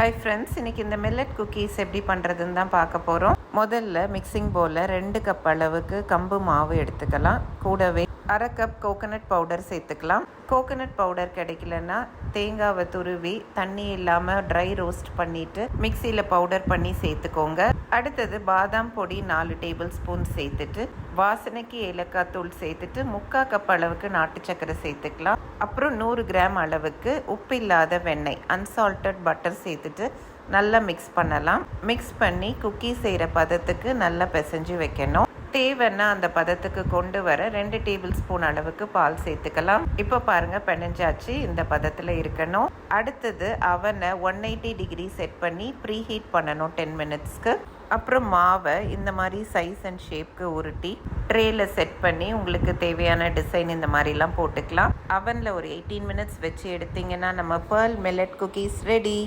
Hi friends, இன்றைக்கி இந்த millet cookies எப்படி பண்ணுறதுன்னு தான் பார்க்க போகிறோம். முதல்ல மிக்சிங் பவுலில் 2 கப் அளவுக்கு கம்பு மாவு எடுத்துக்கலாம். கூடவே 1/2 கப் கோகோனட் பவுடர் சேர்த்துக்கலாம். கோகோனட் பவுடர் கிடைக்கலன்னா தேங்காவை துருவி தண்ணி இல்லாமல் ட்ரை ரோஸ்ட் பண்ணிவிட்டு மிக்சியில் பவுடர் பண்ணி சேர்த்துக்கோங்க. அடுத்தது பாதாம் பொடி 4 டேபிள் ஸ்பூன் சேர்த்துட்டு வாசனைக்கு ஏலக்காய் தூள் சேர்த்துட்டு 3/4 கப் அளவுக்கு நாட்டு சக்கரை சேர்த்துக்கலாம். அப்புறம் 100 கிராம் அளவுக்கு உப்பு இல்லாத வெண்ணெய் அன்சால்டட் பட்டர் சேர்த்துட்டு நல்லா மிக்ஸ் பண்ணலாம். மிக்ஸ் பண்ணி குக்கி செய்கிற பதத்துக்கு நல்லா பிசைஞ்சு வைக்கணும். தேவைன்னா அந்த பதத்துக்கு கொண்டு வர 2 டேபிள் ஸ்பூன் அளவுக்கு பால் சேர்த்துக்கலாம். இப்போ பாருங்கள், பிணைஞ்சாச்சு. இந்த பதத்தில் இருக்கணும். அடுத்தது அவனை 180 டிகிரி செட் பண்ணி ப்ரீ ஹீட் பண்ணணும் 10 மினிட்ஸ்க்கு. அப்புறம் மாவை இந்த மாதிரி சைஸ் அண்ட் ஷேப்க்கு உருட்டி ட்ரேயில் செட் பண்ணி உங்களுக்கு தேவையான டிசைன் இந்த மாதிரிலாம் போட்டுக்கலாம். அவனில் ஒரு 18 மினிட்ஸ் வச்சு எடுத்திங்கன்னா நம்ம பேர்ல் மில்லட் குக்கீஸ் ரெடி.